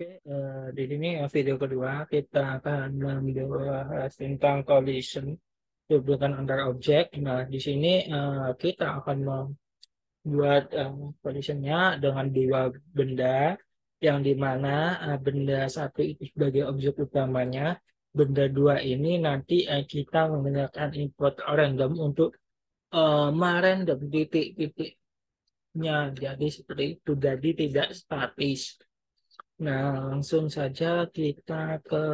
Oke, di sini video kedua kita akan membahas tentang collision hubungan antar objek. Nah, di sini kita akan membuat collisionnya dengan dua benda yang dimana benda satu itu sebagai objek utamanya, benda dua ini nanti kita menggunakan input random untuk merandom titik-titiknya. Jadi seperti itu, jadi tidak statis. Nah, langsung saja kita ke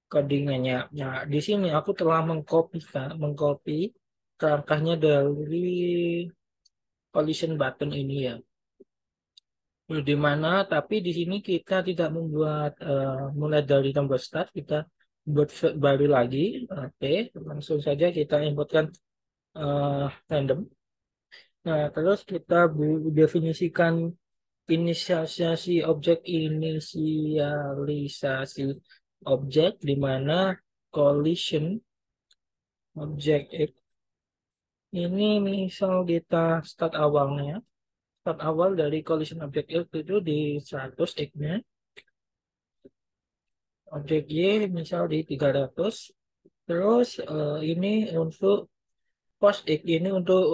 codingannya. Nah, di sini aku telah mengcopy kerangkanya dari collision button ini ya. Di mana, tapi di sini kita tidak membuat mulai dari tombol start, kita buat baru lagi. Oke, langsung saja kita inputkan random. Nah, terus kita definisikan inisialisasi objek di mana collision objek X ini misal kita start awal dari collision objek X itu di 100 X-nya, objek Y misal di 300, terus ini untuk pos X ini untuk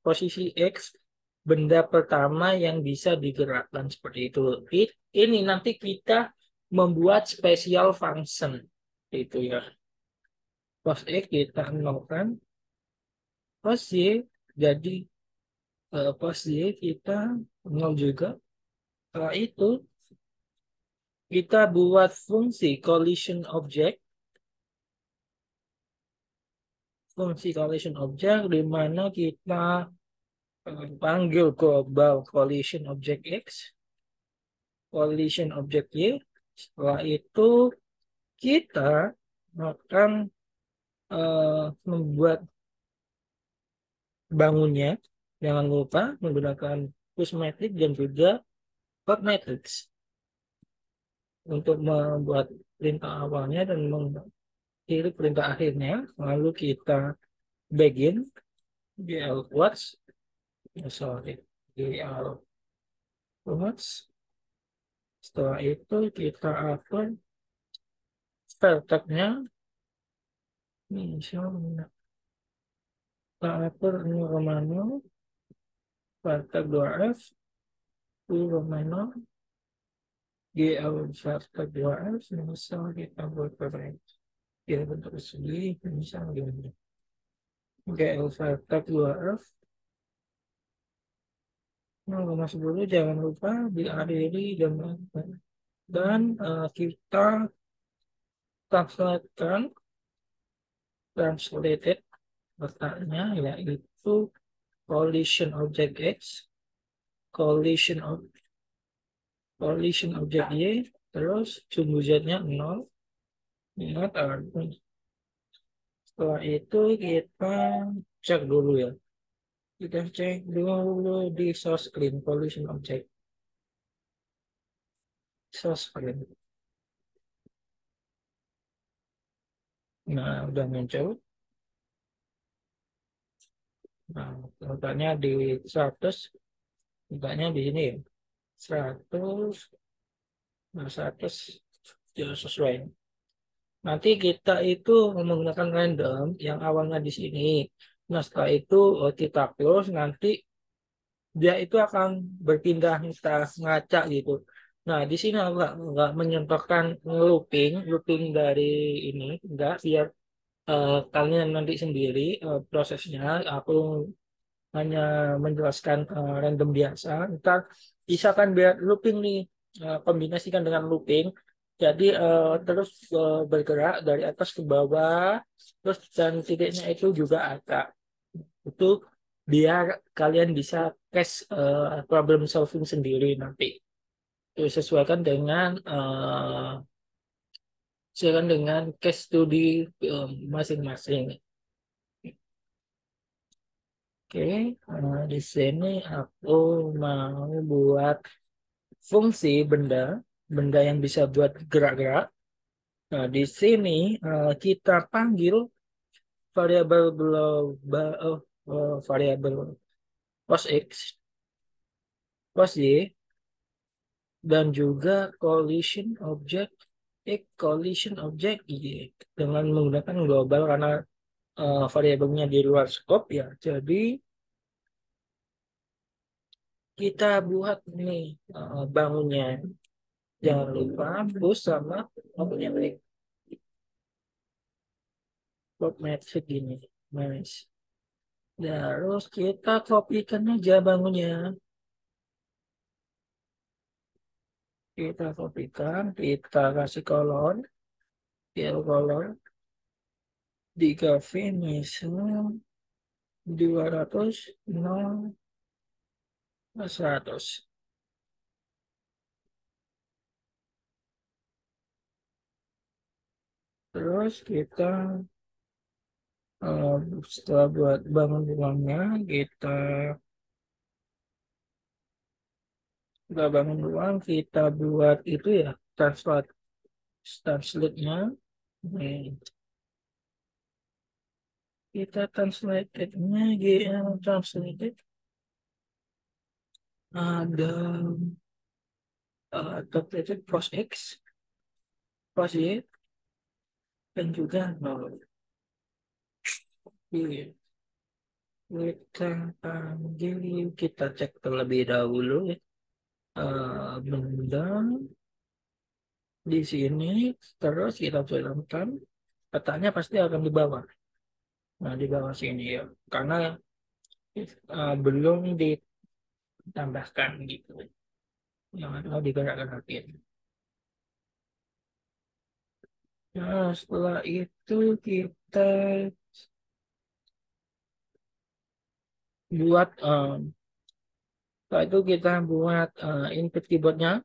posisi X benda pertama yang bisa digerakkan seperti itu. Ini nanti kita membuat special function itu ya. Pos X kita nolkan, pos Y jadi pos Y kita nol juga. Setelah itu kita buat fungsi collision object di mana kita panggil global collision object X, collision object Y. Setelah itu kita akan membuat bangunnya. Jangan lupa menggunakan push matrix dan juga pop matrix untuk membuat perintah awalnya dan mengakhiri perintah akhirnya. Lalu kita begin GL quotes, sorry, GL quotes. Setelah itu kita akan vertexnya, misalnya kita atur ini Romano, vertex 2F, U Romano, GL vertex 2F, misal kita buat ya bentuk segi, misal gini. GL vertex 2F, nah, masuk dulu jangan lupa diakhiri dan kita translated letaknya yaitu collision object X, collision of collision object Y, terus sumbu Z-nya 0. Ingat, setelah itu kita cek dulu ya. Kita cek dulu di source screen collision object source screen. Nah, udah muncul. Nah, letaknya di 100, letaknya di sini ya. 100, nah 100 ya sesuai. Nanti kita itu menggunakan random yang awalnya di sini. Nah, setelah itu kita close, nanti dia itu akan berpindah entah ngaca gitu. Nah, di sini aku nggak mencontohkan looping dari ini, enggak, biar kalian nanti sendiri prosesnya. Aku hanya menjelaskan random biasa. Ntar bisa kan biar looping nih, kombinasikan dengan looping. Jadi terus bergerak dari atas ke bawah, terus dan titiknya itu juga ada. Itu biar kalian bisa case problem solving sendiri nanti. Itu sesuaikan dengan case studi masing-masing. Oke, di sini aku mau buat fungsi benda yang bisa buat gerak-gerak. Nah, di sini kita panggil variabel global, variabel pos x, pos y, dan juga collision object dengan menggunakan global karena variabelnya di luar scope ya. Jadi kita buat nih bangunnya. Jangan lupa push sama objek plot metric gini. Nice. Terus kita kopikan aja bangunnya. Kita kopikan, kita kasih kolon, kolon, 3V misal 200, 0, 100. Terus kita setelah buat bangun ruangnya, kita bangun ruang, kita buat itu ya, translate-nya. Nih, kita translate-nya, translate ada translated pros X, pros Y, dan juga nol. Iya. Kita panggil, kita cek terlebih dahulu ya. Benda di sini, terus kita filmkan, petanya pasti akan di bawah. Nah, di bawah sini ya, karena belum ditambahkan gitu. Yang ada digerak-gerakin. Nah, setelah itu kita buat, setelah itu kita buat input keyboardnya.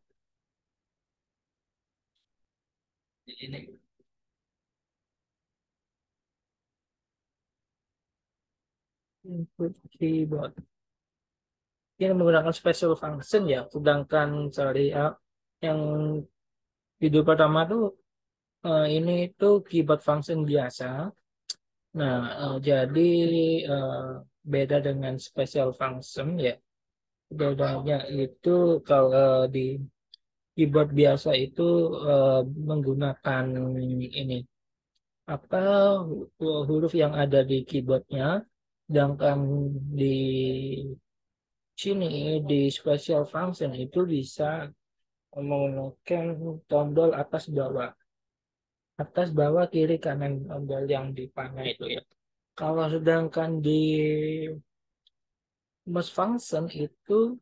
Ini input keyboard. Ini menggunakan special function ya, sedangkan yang video pertama tuh ini tuh keyboard function biasa. Nah, jadi eh, beda dengan special function ya. Bedanya itu kalau di keyboard biasa itu eh, menggunakan ini apa huruf yang ada di keyboardnya, sedangkan di sini di special function itu bisa menggunakan tombol atas bawah kiri kanan tombol yang di panah itu ya. Kalau sedangkan di mouse function itu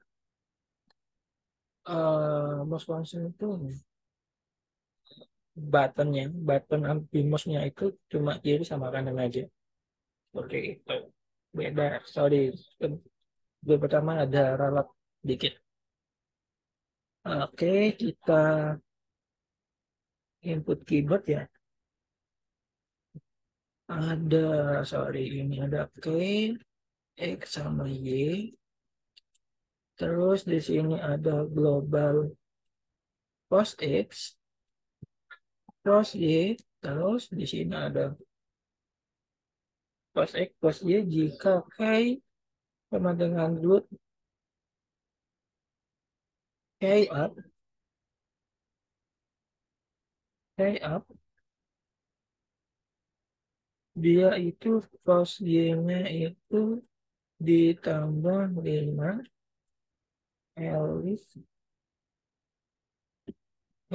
mouse function itu button anti mouse-nya itu cuma kiri sama kanan aja. Oke, itu beda. Sorry, yang pertama ada ralat dikit. Oke, kita input keyboard ya. Ada, sorry, ini ada K, X sama Y. Terus di sini ada global post X, post Y. Terus di sini ada post X, post Y jika K sama dengan root K up, K up. Dia itu post Y-nya itu ditambah 5 Elif K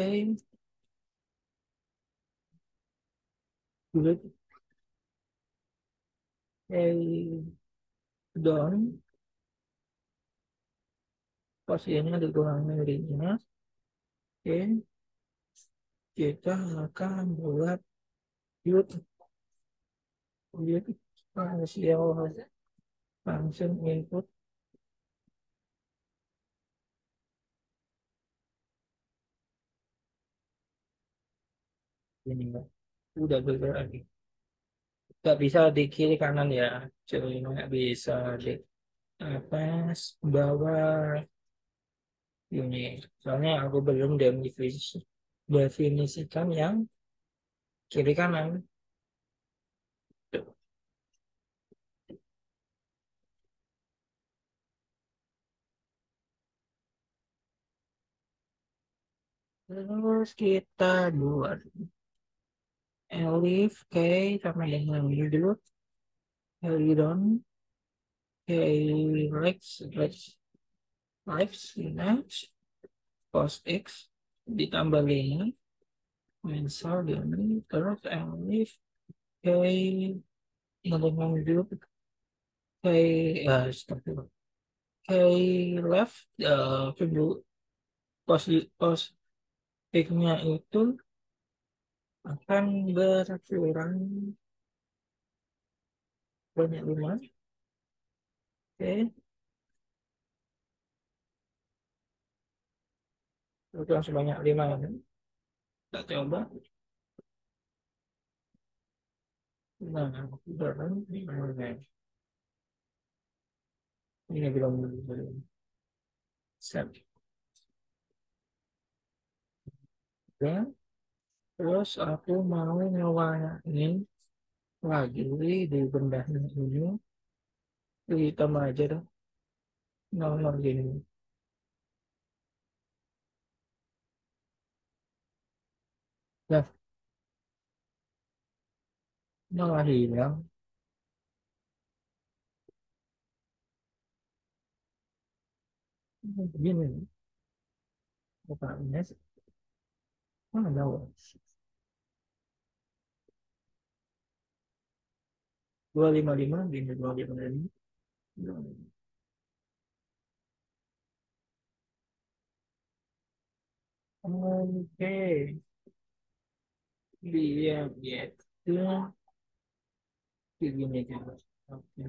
root K down. Post Y-nya dikurangi 5. Oke, kita akan buat root partial function input ini ya. Udah bergerak lagi. Gak bisa di kiri kanan ya. Cuma nggak bisa di atas, bawah ini. Soalnya aku belum definisikan yang kiri kanan. Terus kita buat Elif K sama dengan dulu Helidon K Lex Next cos X ditambah 5 mensal ini terus Elif K dengan dulu K stop K left kedua pos X-nya itu akan berkurang banyak 5. Oke, berkurang sebanyak 5 ini. Kita coba. Nah, berkurang. Ini belum set. Ya. Terus aku mau ngewarnain lagi di bendahnya ini. Ditambah aja dong. Nol gini. Nah, malah hilang. Gini. Apa ini? Mana tahu. 255 gini 255. Oke, dia itu begini kan. Oke,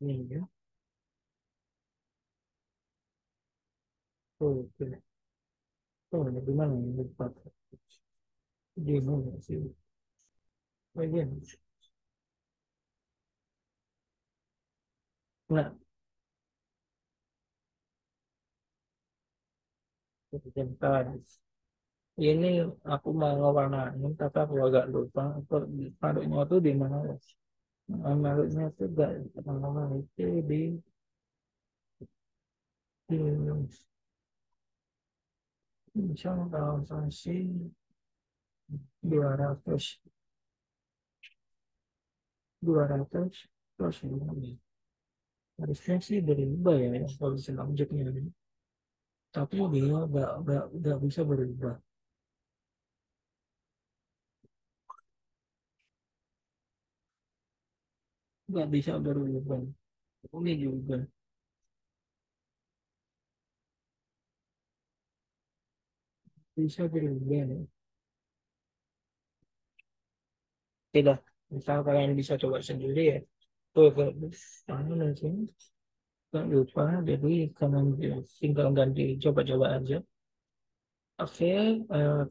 ini ya. Oke, oh, ini gimana ini lupa. Di mana sih? Bagian. Nah, bentar. Ini aku mau ngewarnain, tapi aku agak lupa. Taruhnya tuh di mana ya? Naruhnya tuh gak mana itu di misalnya kalau sanksi 200 terus ini. Harusnya sih berubah ya kalau misalnya objeknya ini. Tapi dia nggak bisa berubah. Nggak bisa berubah. Ini juga bisa berubah ya. Tidak. Misal kalian bisa coba sendiri ya. Tuh, anu nanti nggak lupa. Jadi kalian tinggal ganti coba-coba aja. Oke,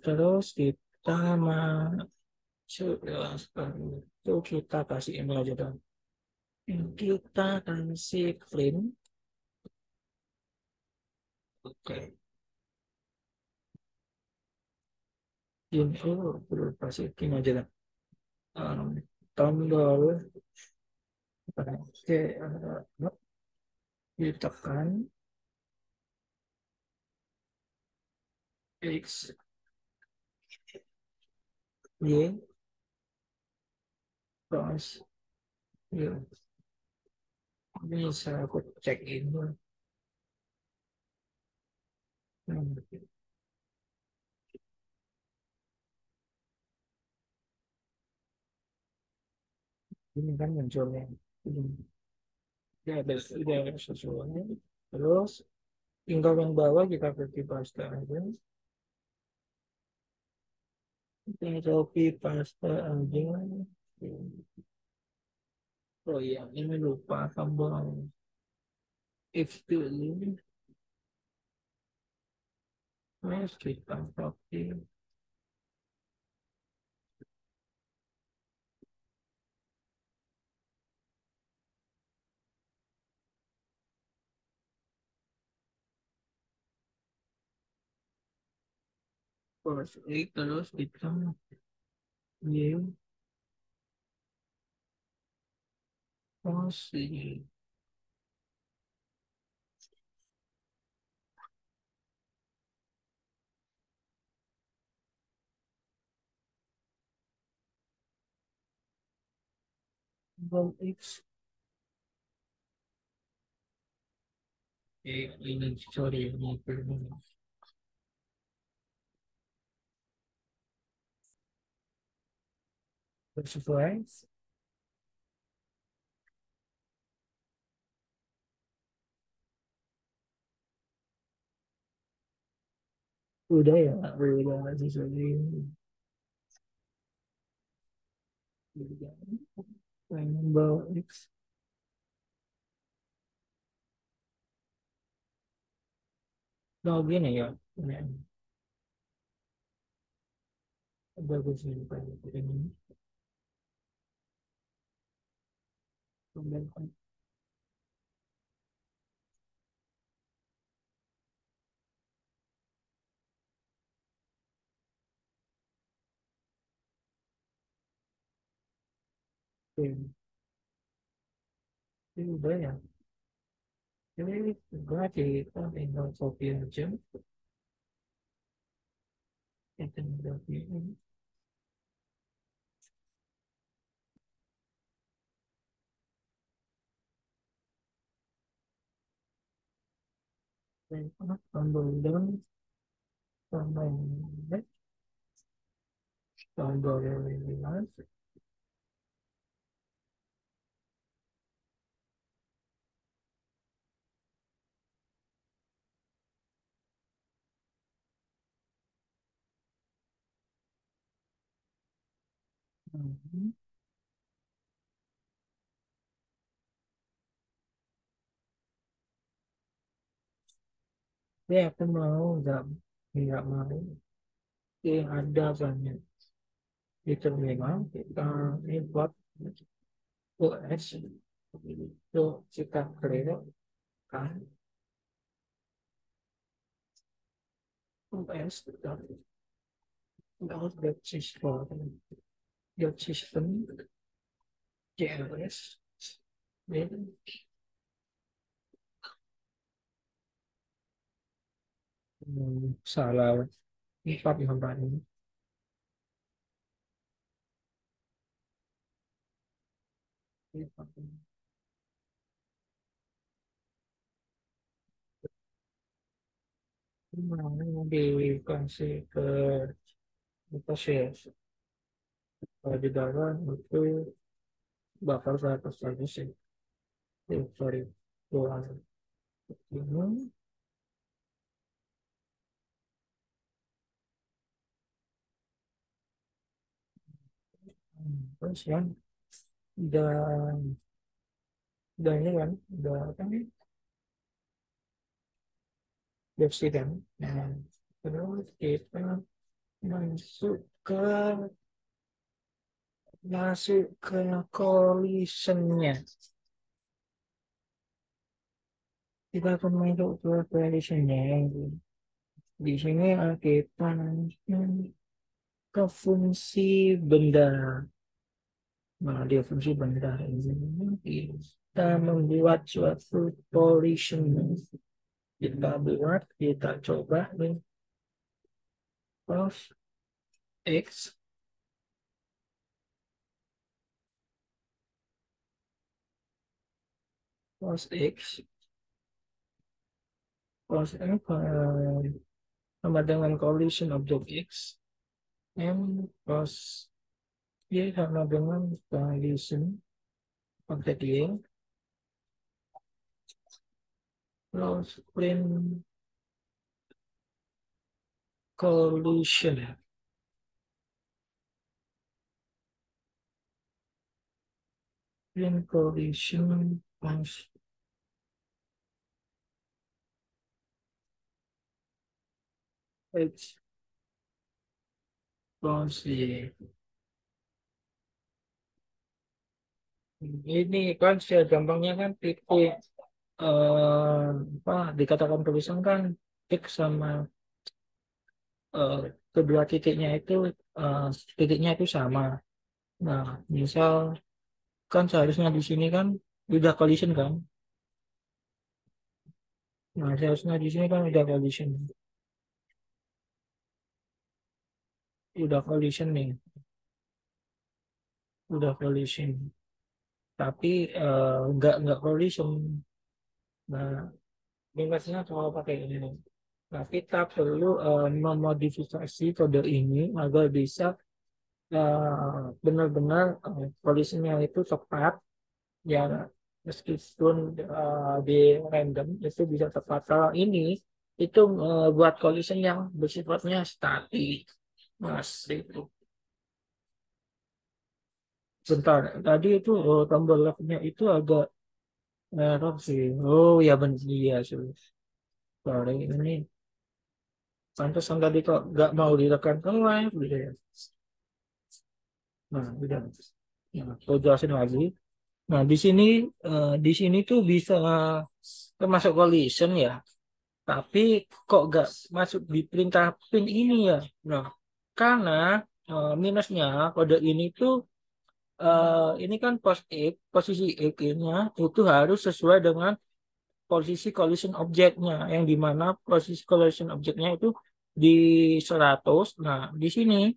terus kita masuk itu kita kasih ini aja dong. Kita kasih clean. Oke, info perlu kasih clean aja dong. Tombol oke, ditekan X, Y, terus Y. Bisa aku cek ini. Hmm, ini kan munculnya. Ini. Udah ada sesuai. Terus tinggal yang bawah kita copy paste aja. Kita copy paste aja. Oh iya, ini lupa tambah X dulu. Terus kita copy. Terus kita Y Posisi X. Ini sorry ini belum sesuai. Udah ya, udah sesuai. Rainbow X. Nah, gini ya. Ini bagus ini Pak. Ini kemudian ini udah ya. Ini berarti kita tinggal copy aja. Kita tinggal ini. Tambah dan tambah ini. Tambah ini. Ya, aku mau nggak mau. Yang ada banyak di terminal kita import US itu kita clear kan US that system that system JLS then salah import gambar ini mau dikasih ke apa sih ya, kalau di dalam itu bakal saya saja sih. Sorry tuan ini. Terus kan dan ini kan udah apa nih bersih kan. Nah, terus kita masuk ke collisionnya. Kita akan masuk ke collisionnya. Di sini kita ke fungsi benda. Nah, dia fungsi benda ini kita membuat suatu collision. Kita buat, kita coba nih. Cos X cos X cos F sama dengan collision objek X M cos Y sama dengan collision objek Y plus plane collision plus X plus Y. Ini kan secara gampangnya kan titik apa dikatakan tulisan kan X sama eh, kedua eh, titiknya itu sama. Nah, misal kan seharusnya di sini kan udah collision kan. Nah, seharusnya di sini kan udah collision nih, udah collision. Tapi nggak collision. Nah, bebasnya kalau pakai ini. Nah, kita perlu memodifikasi kode ini agar bisa benar-benar polisinya itu tepat, ya, meskipun di random itu bisa tepat. Kalau ini itu buat collision yang bersifatnya statis, mas. Itu bentar, tadi itu tombol lock-nya itu agak error sih. Oh ya benar, iya sih. Sorry, ini pantesan tadi kok nggak mau ditekan ke live gitu ya. Nah, udah. Nah, aku jelasin lagi. Nah, di sini tuh bisa termasuk collision ya. Tapi kok nggak masuk di perintah pin ini ya? Nah, karena minusnya kode ini tuh ini kan posisi X-nya itu harus sesuai dengan posisi collision objeknya, yang dimana posisi collision objeknya itu di 100. Nah, di sini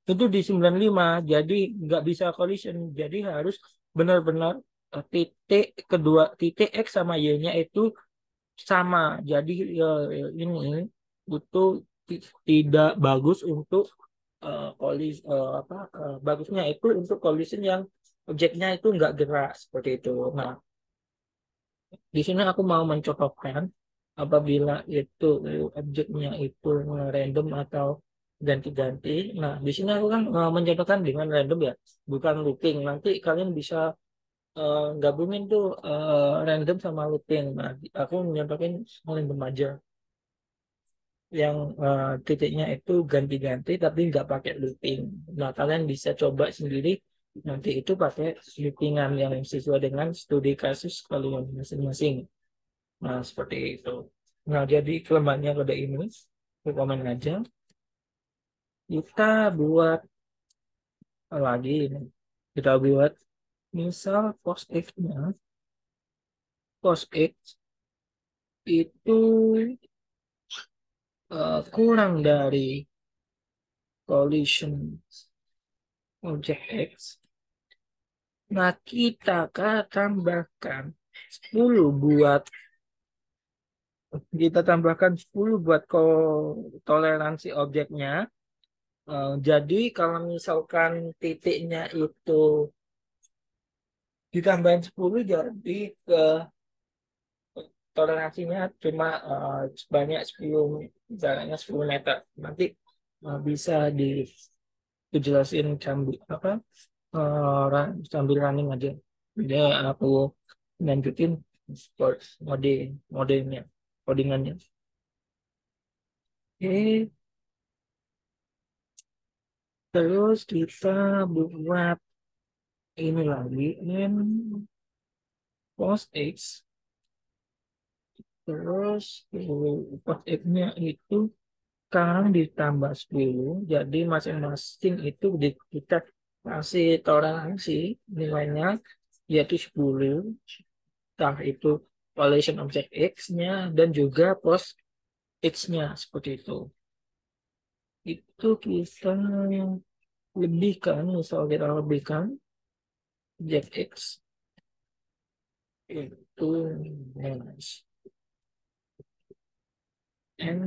itu di 95, jadi nggak bisa collision, jadi harus benar-benar titik kedua titik X sama Y-nya itu sama. Jadi ini itu tidak bagus untuk bagusnya itu untuk collision yang objeknya itu nggak gerak seperti itu. Nah, di sini aku mau mencontohkan apabila itu objeknya itu random atau ganti-ganti. Nah, di sini aku kan mencontohkan dengan random ya, bukan looping. Nanti kalian bisa gabungin tuh random sama looping. Nah, aku mencontohkan random aja yang titiknya itu ganti-ganti tapi nggak pakai looping. Nah, kalian bisa coba sendiri nanti itu pakai loopingan yang sesuai dengan studi kasus kalian masing-masing. Nah, seperti itu. Nah, jadi kelemahannya pada ini, komen aja. Kita buat lagi ini. Kita buat misal post X-nya. Post X itu kurang dari collision object X. Nah, kita akan tambahkan 10 buat toleransi objeknya. Jadi kalau misalkan titiknya itu ditambahin 10, jadi ke toleransinya cuma sebanyak 10, jaraknya 10 meter. Nanti bisa dijelasin sambil running aja. Jadi aku lanjutin sport modenya, codingannya. Oke, terus kita buat ini lagi, post X. Terus post X-nya itu sekarang ditambah 10, jadi masing-masing itu kita kasih toleransi nilainya yaitu 10. Entah itu valuation object X-nya dan juga post X-nya seperti itu. Itu kita lebihkan, misal kita lebihkan object X itu minus N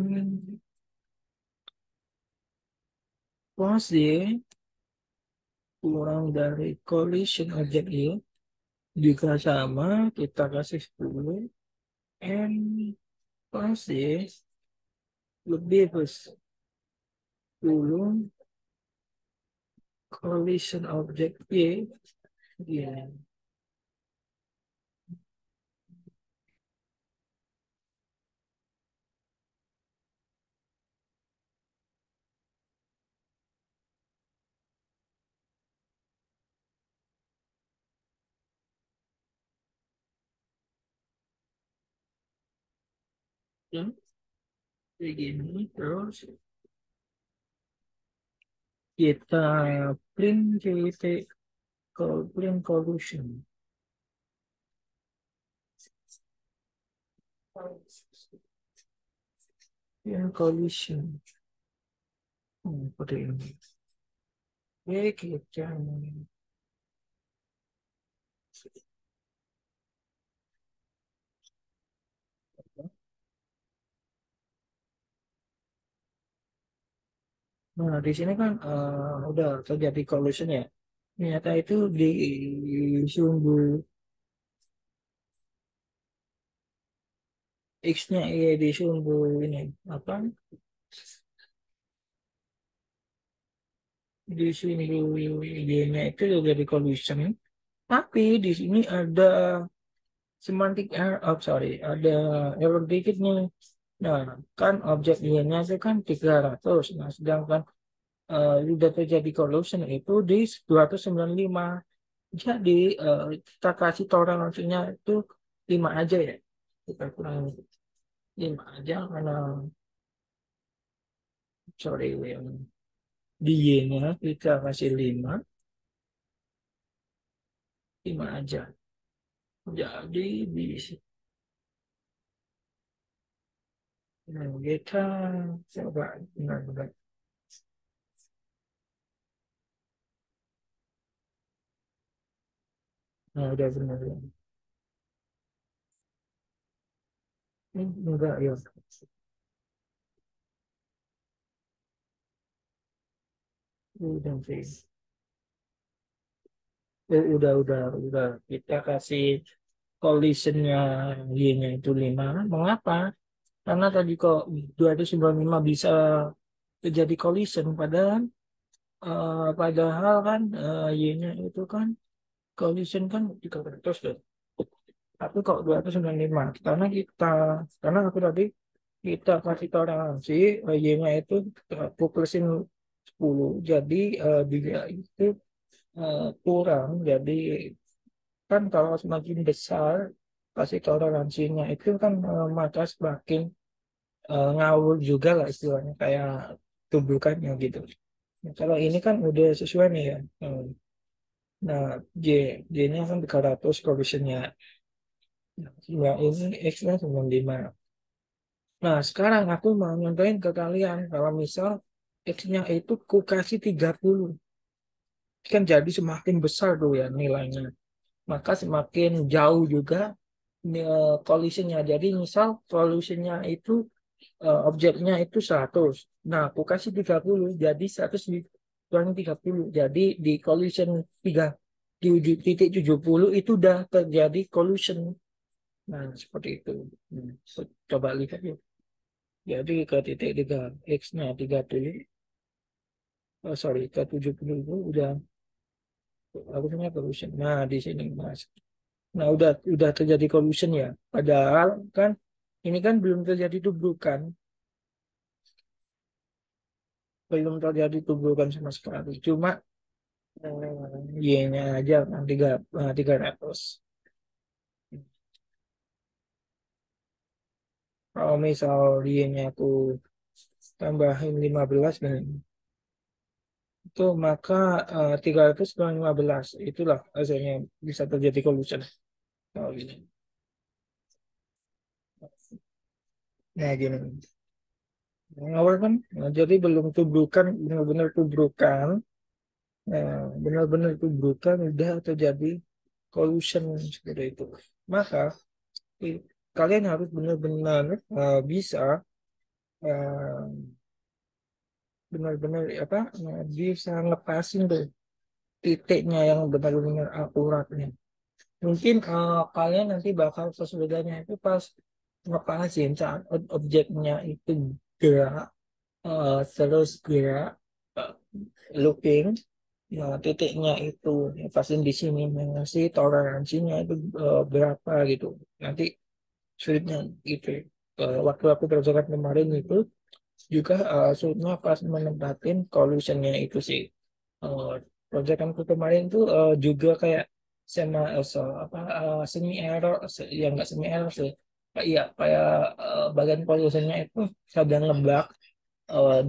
plus Y kurang dari collision object Y, jika sama kita kasih 10 N plus Y lebih plus 10 collision object Y, ya. Ya, begini terus kita print JT, print collision. Ya, collision. Seperti ini. Ya, kita. Nah, di sini kan udah terjadi collision ya. Ternyata itu di sumbu X-nya iya di sumbu ini apa? Di sumbu Y-nya itu juga di collision. Tapi di sini ada semantic error, oh, sorry, ada error dikit nih. Nah, kan objek Y-nya itu kan 300. Nah, sedangkan udah terjadi collision itu di 295. Jadi kita kasih toleransinya itu 5 aja ya. Kita kurang 5 aja karena sorry yang di Y-nya kita kasih 5 aja. Jadi di nah, kita coba benar-benar. Nah, udah benar ya. Ini enggak ya. Udah sih. Udah. Kita kasih collisionnya Y-nya itu 5. Mengapa? Karena tadi kok 295 bisa terjadi collision. Padahal kan Y-nya itu kan collision kan 300 tuh. Tapi kok 295? Karena aku tadi kita kasih toleransi Y-nya itu aku plusin 10. Jadi dia itu kurang. Jadi kan kalau semakin besar kasih toleransinya itu kan maka semakin ngawur juga lah istilahnya kayak tumbukannya gitu. Nah, kalau ini kan udah sesuai nih ya. Nah, J, J-nya kan 300 coefficientnya. Nah, ini X-nya 95. Nah, sekarang aku mau nyontohin ke kalian kalau misal X-nya itu ku kasih 30. Kan jadi semakin besar tuh ya nilainya. Maka semakin jauh juga collisionnya. Jadi misal collisionnya itu objeknya itu 100. Nah, aku kasih 30 jadi 100 dikurangi 30. Jadi di collision 3 titik 70 itu udah terjadi collision. Nah, seperti itu. Hmm. Coba lihat ya. Jadi ke titik 3 X-nya 30, oh sorry, ke 70 itu udah harusnya collision. Nah, di sini Mas. Nah, udah terjadi collision ya. Padahal kan ini kan belum terjadi tubrukan, belum terjadi tubrukan sama sekali. Cuma Y-nya aja kan 300. Kalau misal Y-nya aku tambahin 15 nih, itu maka 300 kurang 15. Itulah hasilnya bisa terjadi collision. Kalau gini. Nah, gini. Awal kan, nah, jadi belum tubrukan, benar-benar tubrukan. Benar-benar tubrukan udah terjadi collision seperti itu. Maka i- kalian harus benar-benar bisa eh, benar-benar apa bisa ngepasin tuh titiknya yang benar-benar akuratnya. Mungkin kalian nanti bakal kesulitannya itu pas ngepasin saat objeknya itu gerak terus gerak eh, looping. Ya, titiknya itu ya, pasti di sini ngasih toleransinya itu berapa gitu. Nanti sulitnya gitu. Waktu aku kerjakan kemarin itu juga sulitnya pas menempatin collisionnya itu sih. Uh, Proyekanku kemarin tuh juga kayak semi error, ya nggak semi error sih. Iya, kayak bagian collisionnya itu kadang ngebug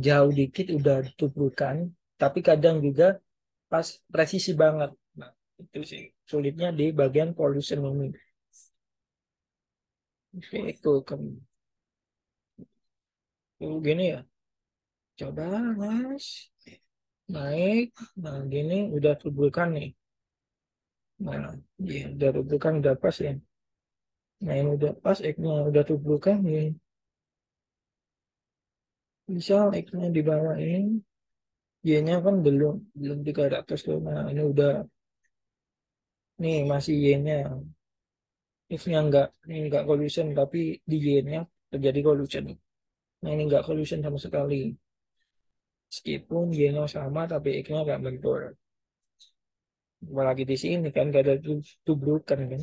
jauh dikit udah ditubuhkan, tapi kadang juga pas presisi banget. Nah, itu sih sulitnya di bagian pollution ini. Oke, itu kan gini ya. Coba mas naik. Nah gini udah tubuhkan nih. Nah, ya, udah tubuhkan udah pas ya. Nah ini udah pas, X-nya udah tubuhkan nih. Misal X-nya dibawain, Y-nya kan belum 300 tuh. Nah ini udah, nih masih Y-nya. X-nya enggak collision, tapi di Y-nya terjadi collision. Nah ini enggak collision sama sekali. Meskipun Y-nya sama, tapi X-nya enggak bentur. Apalagi di sini kan gak ada tubrukan kan.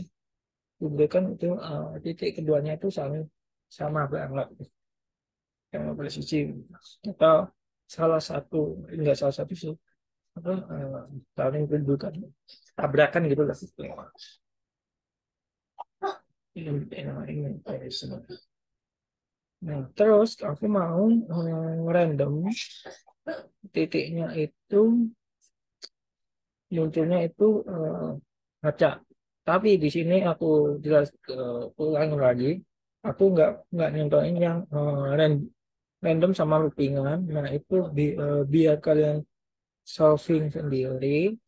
Tubrukan itu titik keduanya itu sama sama banget. Yang presisi atau salah satu, enggak salah satu sih, apa, saling tubrukan. Tabrakan gitu lah. Ini. Nah, terus aku mau random titiknya itu munculnya itu ngaca. Tapi di sini aku jelas ulang lagi. Aku nggak nyontohin yang random sama loopingan. Nah itu biar kalian solving sendiri.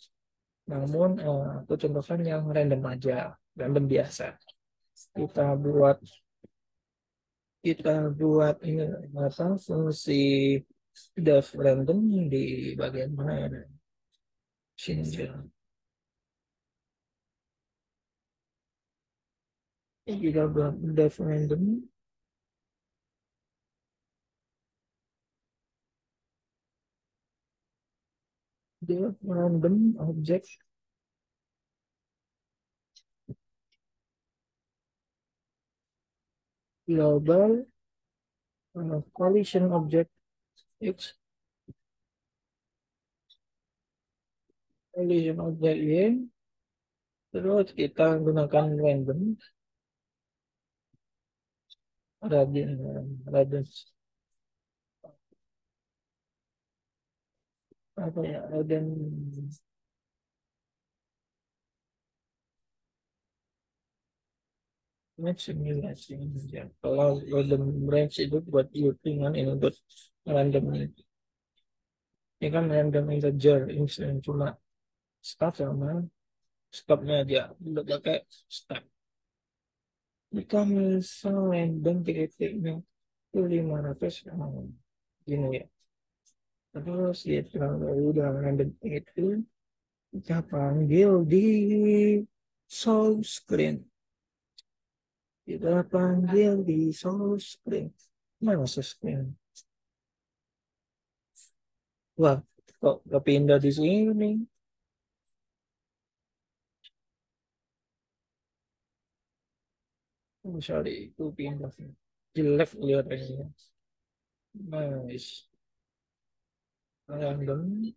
Namun aku contohkan yang random aja, random biasa. Kita buat kita buat ini apa fungsi def random di bagian mana ya? Sini aja. Kita buat def random, def random object global collision object X collision object Y. Terus kita gunakan random radius apa ya radius simulasi ya. Kalau random range itu buat loopingan, ini buat random ini kan random integer instant cuma start sama stopnya aja udah pakai start. Kita misal random titiknya itu 500 gini ya. Terus ya kalau udah random itu kita panggil di source screen. Kita panggil di source screen. Mana source screen? Wah, kok kepindah di sini? Oh, sorry, itu pindah. Jelek lihatnya. Nice. Random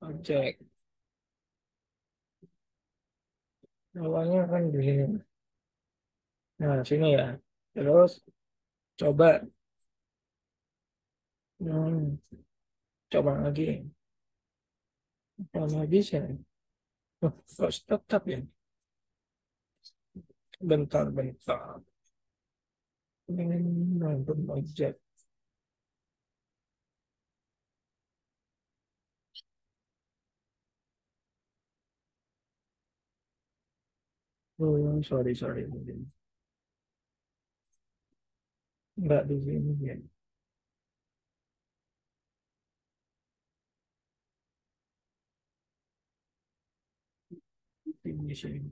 object. Awalnya kan di sini. Nah, sini ya. Terus coba. Hmm, coba lagi. Coba lagi sih. Oh, kok tetap ya? Bentar, bentar. Random object. Oh, sorry, sorry. Enggak di sini ya. Di sini.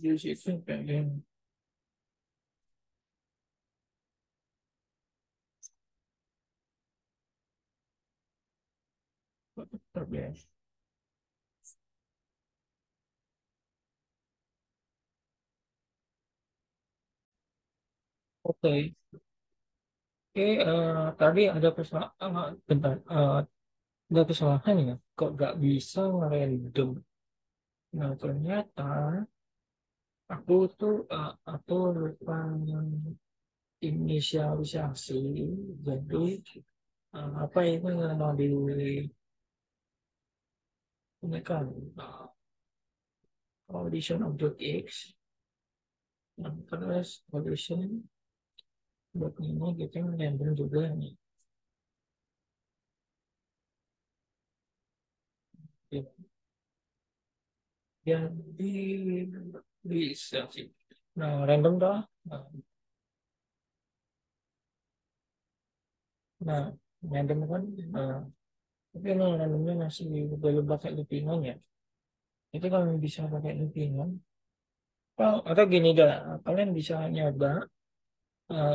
Di situ pengen tetap ya. Oke. Oke, tadi ada kesalahan, bentar, ada kesalahan ya, kok nggak bisa random. Nah, ternyata aku tuh, aku lupa inisialisasi, jadi apa itu yang mau di ini kan, collision object X. Nah, terus collision buat ini kita random juga nih. Ya, jadi bisa sih. Nah, random dah. Nah, nah, random kan. Nah, tapi kalau randomnya masih belum pakai loopingan ya. Itu kalau bisa pakai loopingan. Oh, atau gini dah, kalian bisa nyoba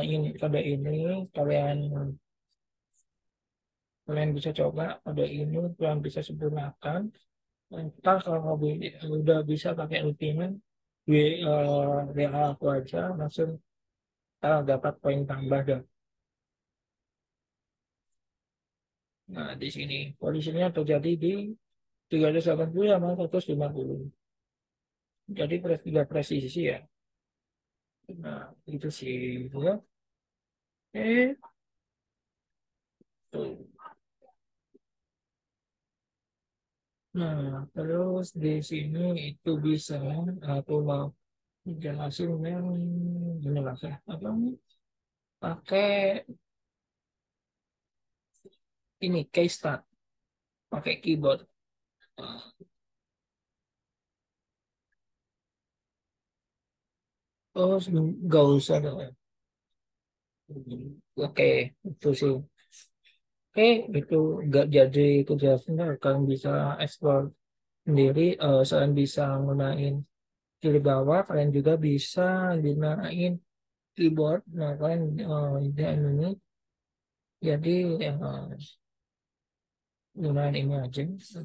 ini pada ini kalian kalian bisa coba pada ini kalian bisa sempurnakan. Ntar kalau udah bisa pakai loopingan, WA aku aja langsung dapat poin tambah dah. Nah, di sini posisinya terjadi di 380 sama 150. Jadi tiga presisi ya. Nah, itu sih ya. Eh, tuh. Nah, terus di sini itu bisa aku mau jelasin yang ini lah ya. Apa nih? Pakai ini case start, pakai keyboard. Oh, nggak usah dong. Oke, itu sih. Oke, itu nggak jadi kejelasan. Kalian bisa explore sendiri. Selain bisa gunain kiri bawah, kalian juga bisa gunain keyboard. Nah, kalian gunain ini. Jadi gunain ini aja.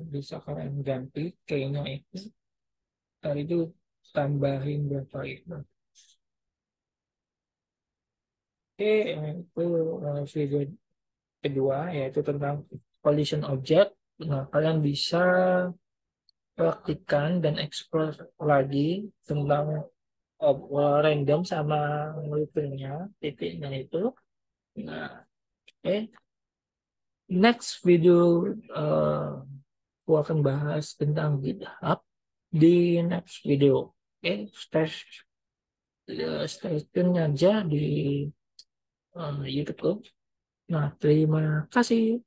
Bisa kalian ganti kayaknya itu. Tadi itu tambahin berapa itu. Oke, itu video kedua yaitu tentang collision object. Nah, kalian bisa praktikkan dan explore lagi tentang random sama loopingnya, titiknya itu. Nah, next video eh, aku akan bahas tentang GitHub di next video. Stay tune aja di YouTube. Nah, terima kasih.